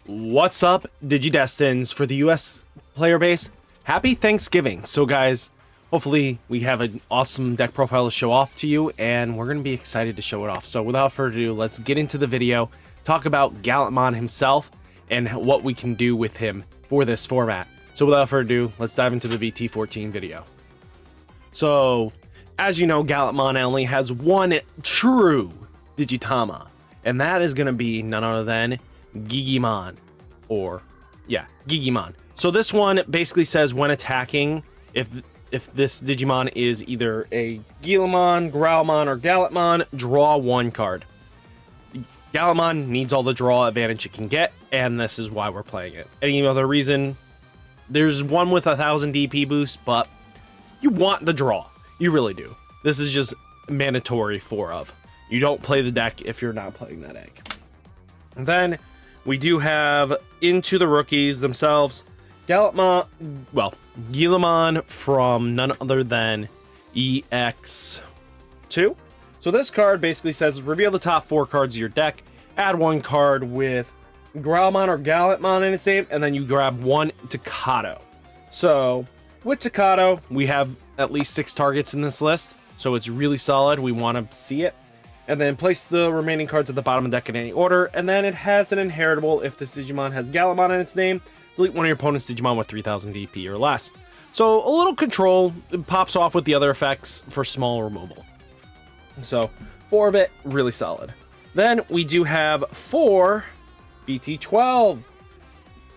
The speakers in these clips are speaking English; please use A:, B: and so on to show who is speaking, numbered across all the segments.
A: What's up, Digidestins? For the US player base, happy Thanksgiving. So guys, hopefully we have an awesome deck profile to show off to you, and we're going to be excited to show it off. So without further ado, let's get into the video, talk about Gallantmon himself, and what we can do with him for this format. So without further ado, let's dive into the Bt-14 video. So, as you know, Gallantmon only has one true Digitama, and that is going to be none other than Digimon, Digimon. So this one basically says when attacking, if this Digimon is either a Gallantmon, Growlmon, or Gallantmon, draw one card. Gallantmon needs all the draw advantage it can get, and this is why we're playing it. Any other reason? There's one with 1000 DP boost, but you want the draw. You really do. This is just mandatory 4 of. You don't play the deck if you're not playing that egg. And then we do have into the rookies themselves, Gallantmon, Digimon from none other than EX2. So this card basically says reveal the top 4 cards of your deck, add one card with Growlmon or Gallantmon in its name, and then you grab one Takato. So with Takato, we have at least 6 targets in this list, so it's really solid. We want to see it. And then place the remaining cards at the bottom of the deck in any order, and then it has an inheritable. If this Digimon has Gallantmon in its name, delete one of your opponent's Digimon with 3000 DP or less. So a little control, it pops off with the other effects for small removal. So 4 of it, really solid. Then we do have 4 Bt-12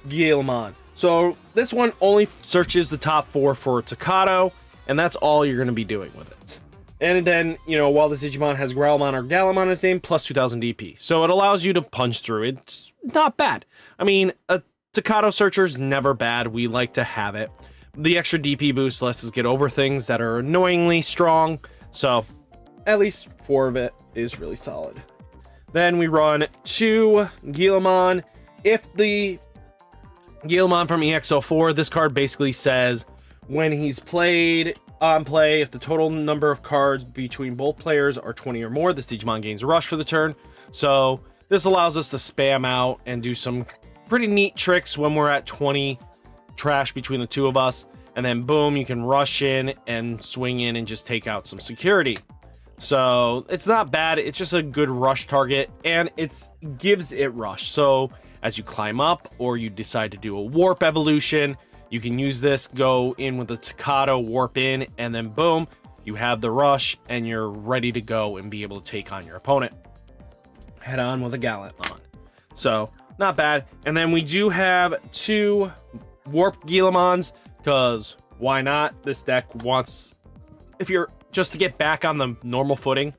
A: Gallantmon. So this one only searches the top 4 for Takato, and that's all you're going to be doing with it. And then, you know, while this Digimon has Growlmon or Gallantmon in its name, plus 2000 DP. So it allows you to punch through. It's not bad. I mean, a Takato searcher is never bad. We like to have it. The extra DP boost lets us get over things that are annoyingly strong. So at least 4 of it is really solid. Then we run 2 Gallantmon. If the Gallantmon from EX04, this card basically says when he's played on play, if the total number of cards between both players are 20 or more, this Digimon gains Rush for the turn. So this allows us to spam out and do some pretty neat tricks when we're at 20 trash between the two of us. And then boom, you can rush in and swing in and just take out some security. So it's not bad. It's just a good rush target, and it gives it rush. So as you climb up or you decide to do a warp evolution, you can use this, go in with the Takato, warp in, and then boom, you have the rush and you're ready to go and be able to take on your opponent. Head on with a Gallantmon. So not bad. And then we do have 2 warp Gallantmons, because why not? This deck wants, if you're just to get back on the normal footing.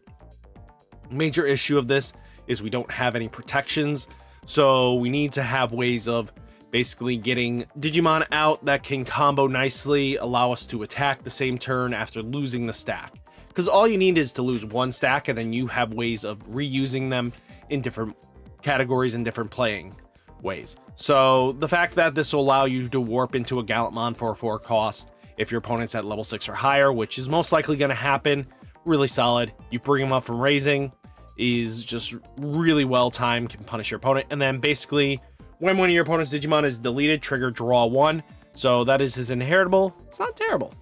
A: Major issue of this is we don't have any protections, so we need to have ways of basically getting Digimon out that can combo nicely, allow us to attack the same turn after losing the stack. Because all you need is to lose 1 stack, and then you have ways of reusing them in different categories and different playing ways. So the fact that this will allow you to warp into a Gallantmon for a 4 cost if your opponent's at level 6 or higher, which is most likely going to happen, really solid. You bring him up from raising, is just really well timed, can punish your opponent, and then basically when one of your opponent's Digimon is deleted, trigger draw 1. So that is his inheritable. It's not terrible.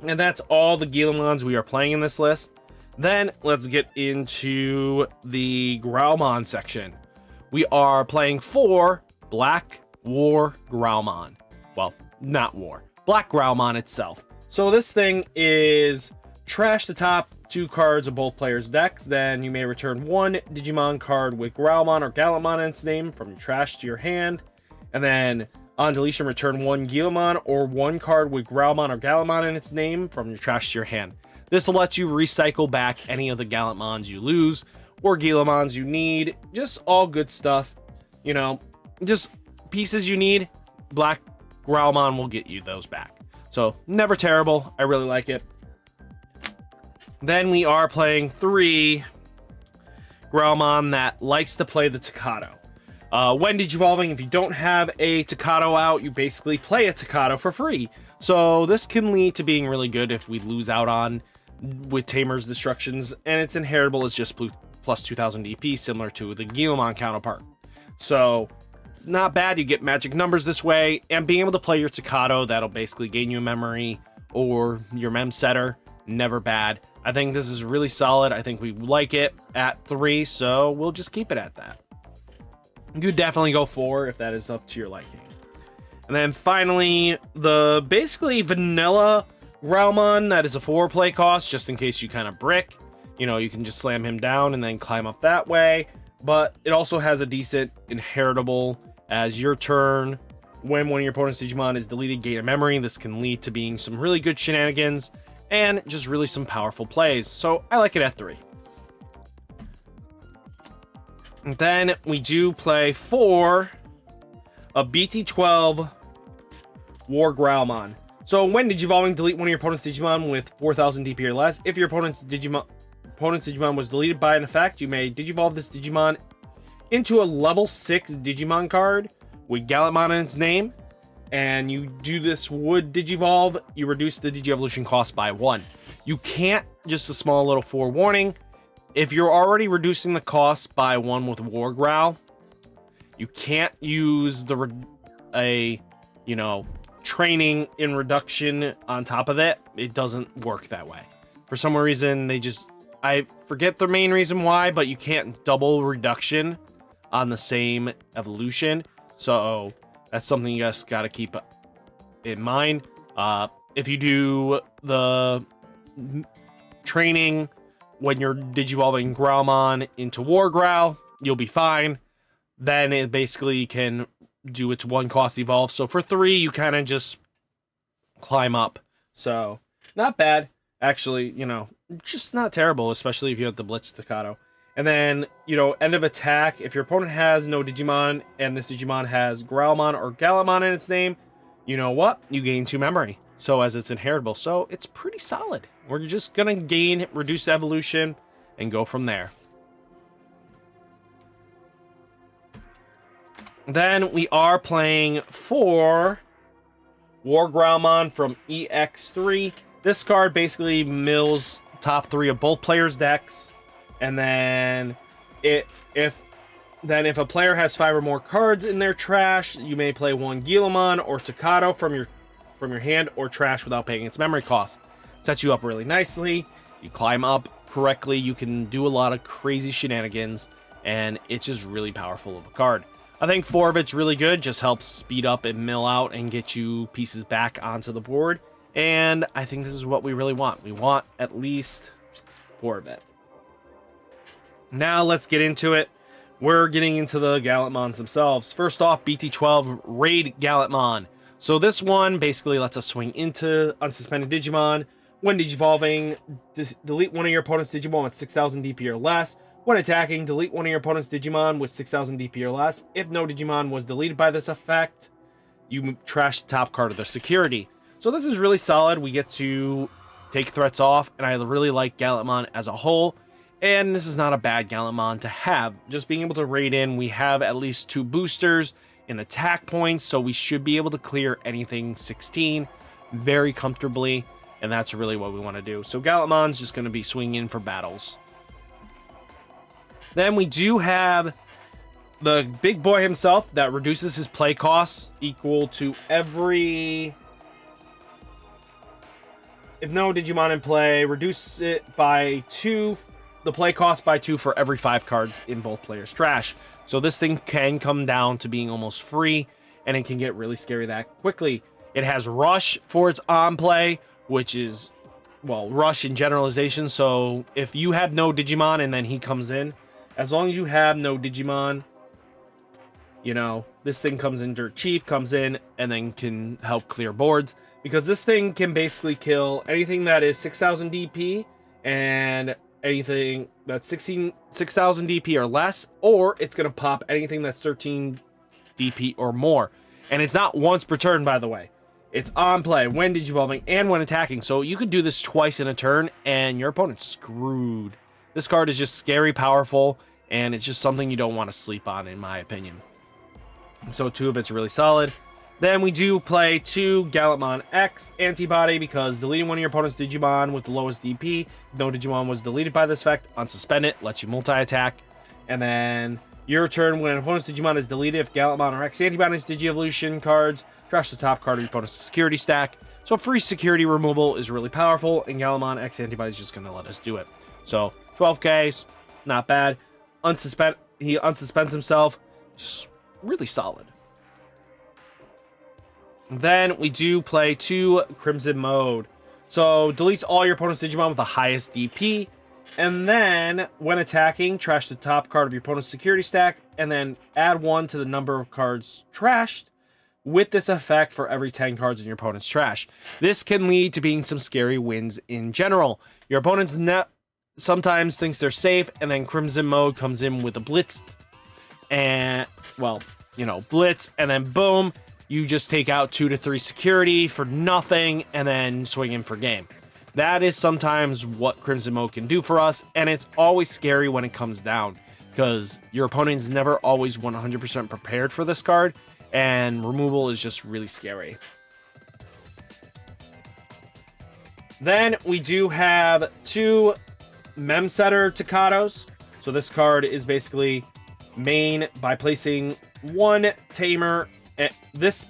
A: And that's all the Gallantmons we are playing in this list. Then let's get into the Growlmon section. We are playing 4 Black War Growlmon. Well, not War. Black Growlmon itself. So this thing is trash the top 2 cards of both players' decks, then you may return 1 Digimon card with Growlmon or Gallantmon in its name from your trash to your hand, and then on deletion return 1 Gallantmon or 1 card with Growlmon or Gallantmon in its name from your trash to your hand. This will let you recycle back any of the Gallantmons you lose or Gallantmons you need, just all good stuff, you know, just pieces you need. Black Growlmon will get you those back, so never terrible. I really like it. Then we are playing 3 Growlmon that likes to play the Takato. When Digivolving, if you don't have a Takato out, you basically play a Takato for free. So this can lead to being really good if we lose out on with Tamer's Destructions, and its inheritable is just plus 2000 DP, similar to the Gallantmon counterpart. So It's not bad. You get magic numbers this way, and being able to play your Takato, that'll basically gain you a memory, or your mem setter, never bad. I think this is really solid. I think we like it at 3, so we'll just keep it at that. You could definitely go 4 if that is up to your liking. And then finally, the basically vanilla Growlmon, that is a 4 play cost, just in case you kind of brick. You know, you can just slam him down and then climb up that way. But it also has a decent inheritable as your turn. When one of your opponent's Digimon is deleted, gain a memory. This can lead to being some really good shenanigans and just really some powerful plays. So I like it at 3. And then we do play 4 a Bt-12 War Growlmon. So when Digivolving, delete one of your opponent's Digimon with 4,000 DP or less. If your opponent's Digimon was deleted by an effect, you may Digivolve this Digimon into a level 6 Digimon card with Gallantmon in its name. And you do this would Digivolve, you reduce the Digievolution cost by 1. You can't, just a small little forewarning, if you're already reducing the cost by 1 with War Growl, you can't use training in reduction on top of it. It doesn't work that way. For some reason, I forget the main reason why, but you can't double reduction on the same evolution. So that's something you guys got to keep in mind. If you do the training when you're Digivolving Growlmon into War Growl, you'll be fine. Then it basically can do its 1 cost evolve. So for 3, you kind of just climb up. So not bad. Actually, just not terrible, especially if you have the Blitz Staccato. And then, end of attack. If your opponent has no Digimon and this Digimon has Growlmon or Gallantmon in its name, you know what? You gain 2 memory. So as it's inheritable. So it's pretty solid. We're just going to reduce evolution and go from there. Then we are playing 4 War Growlmon from EX3. This card basically mills top 3 of both players' decks. And then if a player has 5 or more cards in their trash, you may play 1 Gallantmon or Takato from your hand or trash without paying its memory cost. Sets you up really nicely. You climb up correctly. You can do a lot of crazy shenanigans, and it's just really powerful of a card. I think 4 of it's really good. Just helps speed up and mill out and get you pieces back onto the board. And I think this is what we really want. We want at least 4 of it. Now let's get into it. We're getting into the Gallantmons themselves. First off, Bt-12 Raid Gallantmon. So this one basically lets us swing into unsuspended Digimon. When Digivolving, delete one of your opponent's Digimon with 6,000 DP or less. When attacking, delete one of your opponent's Digimon with 6,000 DP or less. If no Digimon was deleted by this effect, you trash the top card of their security. So this is really solid. We get to take threats off, and I really like Gallantmon as a whole. And this is not a bad Gallantmon to have. Just being able to raid in, we have at least 2 boosters in attack points, so we should be able to clear anything 16 very comfortably, and that's really what we want to do. So Gallantmon's just going to be swinging in for battles. Then we do have the big boy himself that reduces his play costs equal to every... If no Digimon in play, reduce it by 2, the play cost by 2 for every 5 cards in both players' trash. So this thing can come down to being almost free, and it can get really scary that quickly. It has Rush for its on play, which is, well, Rush in generalization. So if you have no Digimon and then he comes in, as long as you have no Digimon, this thing comes in dirt cheap, comes in, and then can help clear boards. Because this thing can basically kill anything that is 6,000 DP and anything that's 6,000 DP or less, or it's going to pop anything that's 13 DP or more. And it's not once per turn, by the way. It's on play, when Digivolving, and when attacking. So you could do this twice in a turn, and your opponent's screwed. This card is just scary powerful, and it's just something you don't want to sleep on, in my opinion. So 2 of it's really solid. Then we do play 2 Gallantmon X Antibody, because deleting one of your opponent's Digimon with the lowest DP, no Digimon was deleted by this effect, unsuspend it, lets you multi-attack. And then Your turn, when an opponent's Digimon is deleted, if Gallantmon or X Antibodies Digi-Evolution cards, trash the top card of your opponent's security stack. So free security removal is really powerful, and Gallantmon X Antibodies is just going to let us do it. So 12Ks, not bad. He unsuspends himself, just really solid. Then we do play 2 Crimson Mode. So deletes all your opponent's Digimon with the highest DP. And then, when attacking, trash the top card of your opponent's security stack, and then add 1 to the number of cards trashed, with this effect for every 10 cards in your opponent's trash. This can lead to being some scary wins in general. Your opponent's sometimes thinks they're safe, and then Crimson Mode comes in with a blitz, and, well, you know, blitz, and then boom, you just take out 2 to 3 security for nothing, and then swing in for game. That is sometimes what Crimson Mode can do for us, and it's always scary when it comes down, because your opponent's never always 100% prepared for this card, and removal is just really scary. Then we do have 2 Memsetter Takatos. So this card is basically main by placing 1 Tamer, this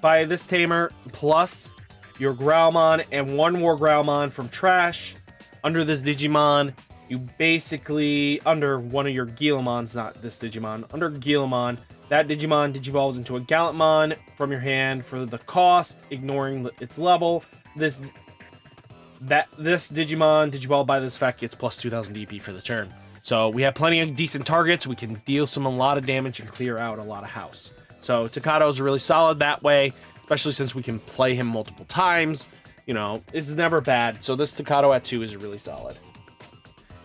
A: Tamer plus your Growlmon and 1 more Growlmon from trash under this Digimon. You basically, under one of your Gallantmons, not this Digimon, under Gallantmon, that Digimon digivolves into a Gallantmon from your hand for the cost, ignoring its level. This Digimon digivolved by this effect gets plus 2000 DP for the turn. So we have plenty of decent targets. We can deal a lot of damage and clear out a lot of house. So Takato is really solid that way, especially since we can play him multiple times. You know, it's never bad. So this Takato at 2 is really solid.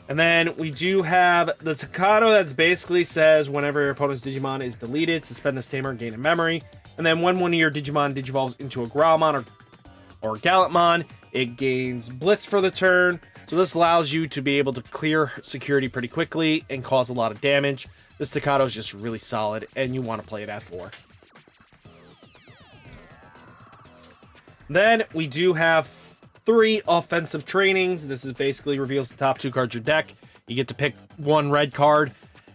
A: And then we do have the Takato that's basically says whenever your opponent's Digimon is deleted, suspend this Tamer, gain a memory. And then when one of your Digimon digivolves into a Growlmon or Gallantmon, it gains Blitz for the turn. So this allows you to be able to clear security pretty quickly and cause a lot of damage. This Takato is just really solid, and you want to play it at 4. Then we do have 3 offensive trainings. This is basically reveals the top 2 cards of your deck. You get to pick 1 red card,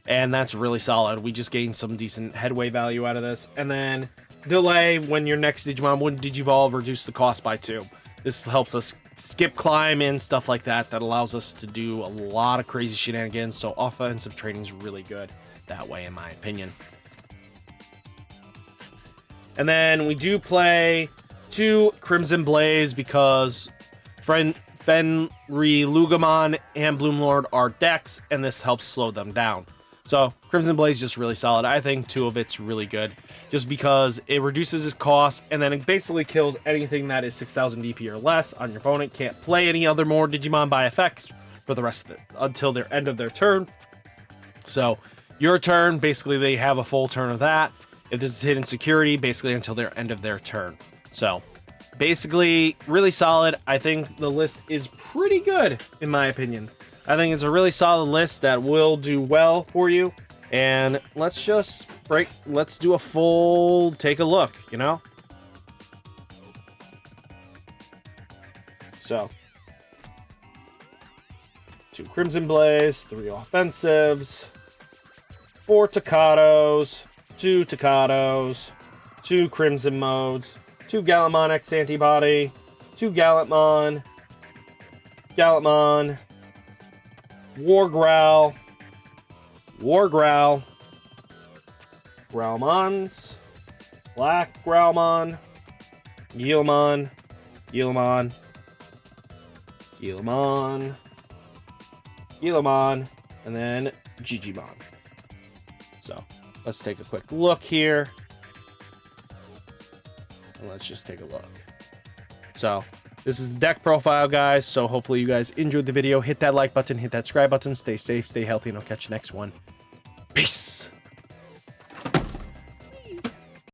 A: and that's really solid. We just gained some decent headway value out of this. And then delay, when your next Digimon wouldn't digivolve, reduce the cost by 2. This helps us skip climb and stuff like that. That allows us to do a lot of crazy shenanigans. So offensive training is really good that way, in my opinion. And then we do play 2 Crimson Blaze because Fenrilugamon and Bloomlord are decks, and this helps slow them down. So Crimson Blaze is just really solid. I think 2 of it's really good, just because it reduces its cost, and then it basically kills anything that is 6000 DP or less on your opponent. Can't play any other more Digimon by effects for the rest of it until their end of their turn. So your turn, basically they have a full turn of that. If this is hidden security, basically until their end of their turn. So basically, really solid. I think the list is pretty good, in my opinion. I think it's a really solid list that will do well for you. And let's just let's do a full take a look, you know? So 2 Crimson Blaze, 3 offensives, 4 Takatos, 2 Takatos, 2 Crimson Modes, 2 Gallantmon X Antibody, 2 Gallantmon, War Growl, Growlmons, Black Growlmon, Gallantmon, and then Digimon. So let's take a quick look here. And let's just take a look. So this is the deck profile, guys. So hopefully you guys enjoyed the video. Hit that like button, hit that subscribe button. Stay safe, stay healthy, and I'll catch you next one. Peace.